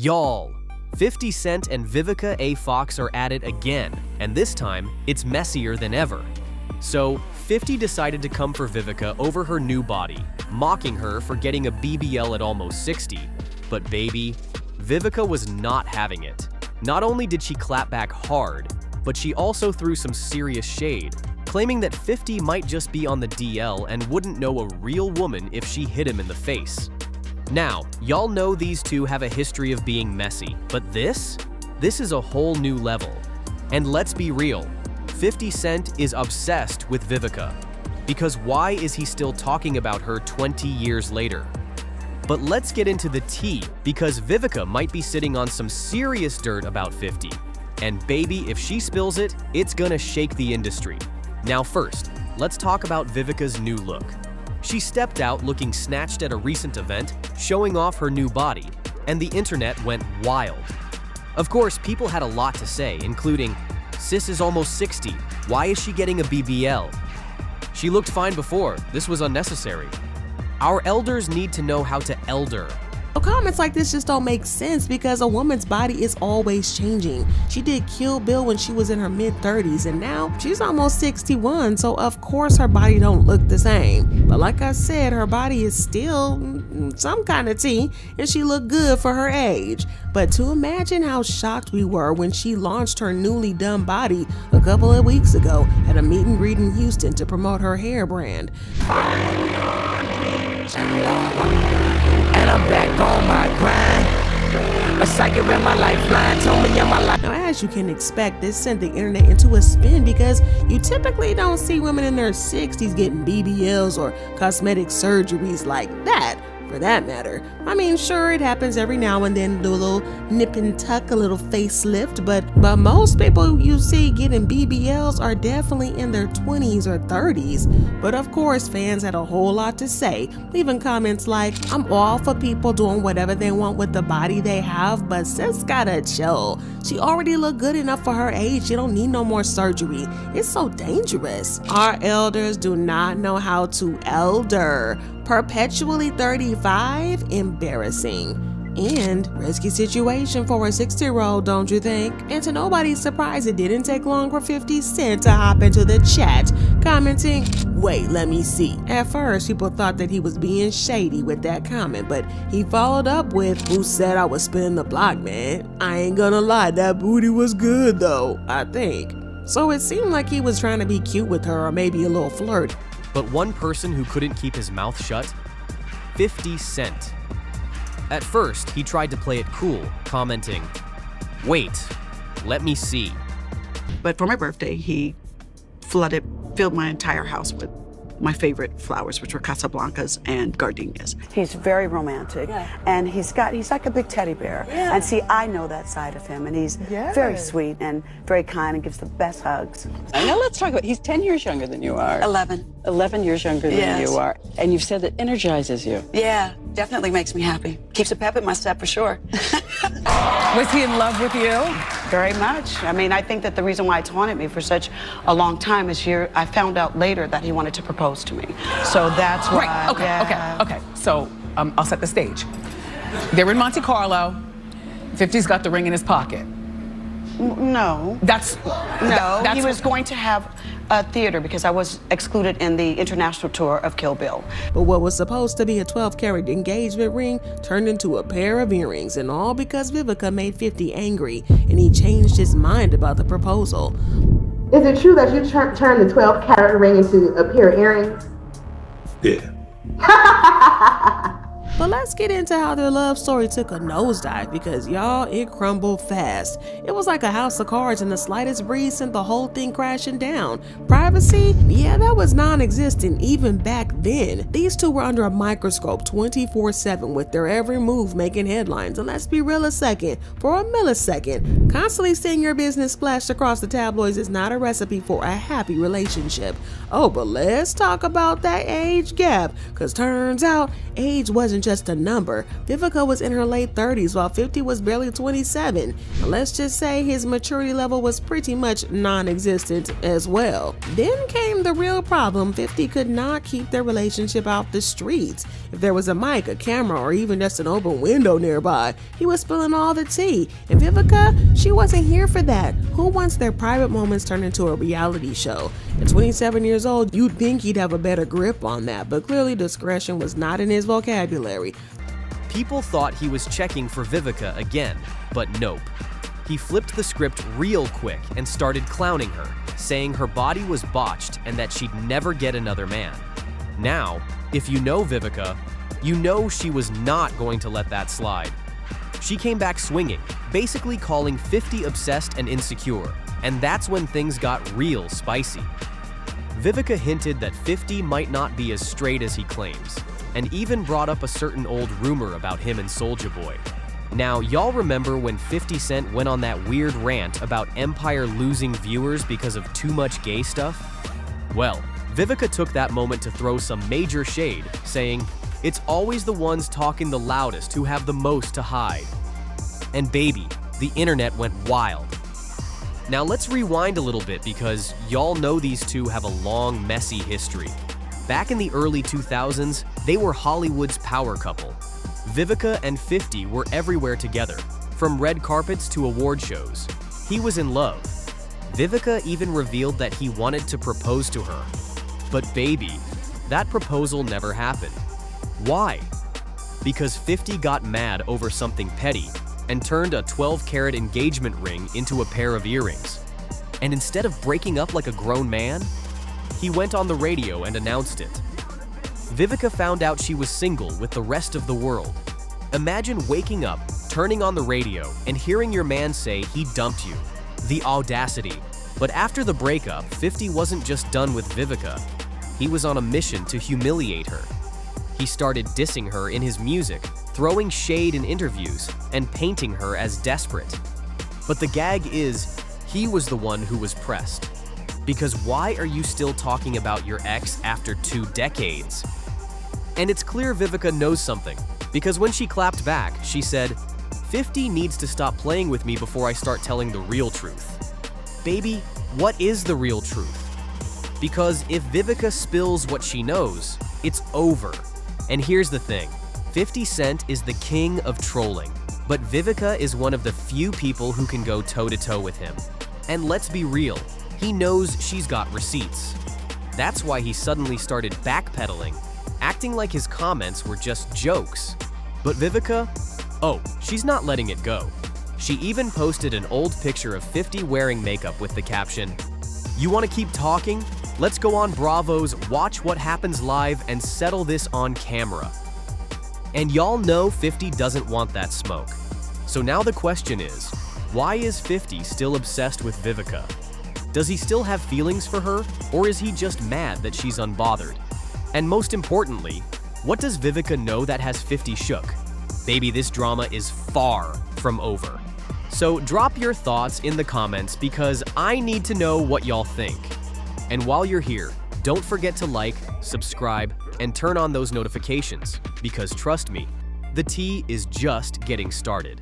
Y'all, 50 Cent and Vivica A are at it again, and this time, it's messier than ever. So, 50 decided to come for Vivica over her new body, mocking her for getting a BBL at almost 60. But baby, Vivica was not having it. Not only did she clap back hard, but she also threw some serious shade, claiming that 50 might just be on the DL and wouldn't know a real woman if she hit him in the face. Now, y'all know these two have a history of being messy, but this is a whole new level. And let's be real, 50 Cent is obsessed with Vivica. Because why is he still talking about her 20 years later? But let's get into the tea, because Vivica might be sitting on some serious dirt about 50. And baby, if she spills it, it's gonna shake the industry. Now first, let's talk about Vivica's new look. She stepped out looking snatched at a recent event, showing off her new body, and the internet went wild. Of course, people had a lot to say, including, "Sis is almost 60, why is she getting a BBL? She looked fine before, this was unnecessary." Our elders need to know how to elder. Comments like this just don't make sense because a woman's body is always changing. She did Kill Bill when she was in her mid-30s and now she's almost 61, so of course her body don't look the same. But like I said, her body is still some kind of tea and she looked good for her age. But to imagine how shocked we were when she launched her newly done body a couple of weeks ago at a meet and greet in Houston to promote her hair brand. And I'm back on my grind. A psychic in my lifeline told me I'm my life. Now, as you can expect, this sent the internet into a spin because you typically don't see women in their 60s getting BBLs or cosmetic surgeries like that, for that matter. I mean, sure, it happens every now and then, do a little nip and tuck, a little facelift, but most people you see getting BBLs are definitely in their 20s or 30s. But of course, fans had a whole lot to say, leaving comments like, "I'm all for people doing whatever they want with the body they have, but sis gotta chill. She already looked good enough for her age. She don't need no more surgery. It's so dangerous." Our elders do not know how to elder. Perpetually 35? Embarrassing. And risky situation for a 60-year-old, don't you think? And to nobody's surprise, it didn't take long for 50 Cent to hop into the chat, commenting, "Wait, let me see." At first, people thought that he was being shady with that comment, but he followed up with, "Who said I was spinning the block, man? I ain't gonna lie, that booty was good though, I think." So it seemed like he was trying to be cute with her or maybe a little flirt. But one person who couldn't keep his mouth shut? 50 Cent. At first, he tried to play it cool, commenting, "Wait, let me see." But for my birthday, he filled my entire house with my favorite flowers, which were Casablancas and gardenias. He's very romantic, and he's like a big teddy bear. Yeah. And see, I know that side of him, and he's very sweet and very kind and gives the best hugs. Now let's talk about, he's 10 years younger than you are. 11. 11 years younger than you are. And you've said that energizes you. Yeah, definitely makes me happy. Keeps a pep in my step for sure. Was he in love with you? Very much. I mean, I think that the reason why it's haunted me for such a long time is I found out later that he wanted to propose to me. So that's why. Right, okay. So I'll set the stage. They're in Monte Carlo. 50's got the ring in his pocket. No. That's he was going to have a theater because I was excluded in the international tour of Kill Bill. But what was supposed to be a 12-karat engagement ring turned into a pair of earrings, and all because Vivica made 50 angry and he changed his mind about the proposal. Is it true that you turned the 12-karat ring into a pair of earrings? Yeah. But let's get into how their love story took a nosedive because y'all, it crumbled fast. It was like a house of cards and the slightest breeze sent the whole thing crashing down. Privacy? Yeah, that was non-existent even back then. These two were under a microscope 24/7 with their every move making headlines. And let's be real a second, for a millisecond, constantly seeing your business splashed across the tabloids is not a recipe for a happy relationship. Oh, but let's talk about that age gap, because turns out age wasn't just a number. Vivica was in her late 30s while 50 was barely 27. And let's just say his maturity level was pretty much non-existent as well. Then came the real problem. 50 could not keep their relationship out the streets. If there was a mic, a camera, or even just an open window nearby, he was spilling all the tea. And Vivica, she wasn't here for that. Who wants their private moments turned into a reality show? At 27 years old, you'd think he'd have a better grip on that, but clearly discretion was not in his vocabulary. People thought he was checking for Vivica again, but nope. He flipped the script real quick and started clowning her, saying her body was botched and that she'd never get another man. Now, if you know Vivica, you know she was not going to let that slide. She came back swinging, basically calling 50 obsessed and insecure, and that's when things got real spicy. Vivica hinted that 50 might not be as straight as he claims, and even brought up a certain old rumor about him and Soulja Boy. Now, y'all remember when 50 Cent went on that weird rant about Empire losing viewers because of too much gay stuff? Well, Vivica took that moment to throw some major shade, saying, "It's always the ones talking the loudest who have the most to hide." And baby, the internet went wild. Now let's rewind a little bit because y'all know these two have a long, messy history. Back in the early 2000s, they were Hollywood's power couple. Vivica and 50 were everywhere together, from red carpets to award shows. He was in love. Vivica even revealed that he wanted to propose to her. But baby, that proposal never happened. Why? Because 50 got mad over something petty and turned a 12-carat engagement ring into a pair of earrings. And instead of breaking up like a grown man, he went on the radio and announced it. Vivica found out she was single with the rest of the world. Imagine waking up, turning on the radio, and hearing your man say he dumped you. The audacity. But after the breakup, 50 wasn't just done with Vivica. He was on a mission to humiliate her. He started dissing her in his music, throwing shade in interviews, and painting her as desperate. But the gag is, he was the one who was pressed. Because why are you still talking about your ex after 2 decades? And it's clear Vivica knows something, because when she clapped back, she said, 50 needs to stop playing with me before I start telling the real truth. Baby, what is the real truth? Because if Vivica spills what she knows, it's over. And here's the thing, 50 Cent is the king of trolling, but Vivica is one of the few people who can go toe-to-toe with him. And let's be real, he knows she's got receipts. That's why he suddenly started backpedaling, acting like his comments were just jokes. But Vivica, oh, she's not letting it go. She even posted an old picture of 50 wearing makeup with the caption, "You want to keep talking? Let's go on Bravo's Watch What Happens Live and settle this on camera." And y'all know 50 doesn't want that smoke. So now the question is, why is 50 still obsessed with Vivica? Does he still have feelings for her, or is he just mad that she's unbothered? And most importantly, what does Vivica know that has 50 shook? Baby, this drama is far from over. So drop your thoughts in the comments because I need to know what y'all think. And while you're here, don't forget to like, subscribe, and turn on those notifications because trust me, the tea is just getting started.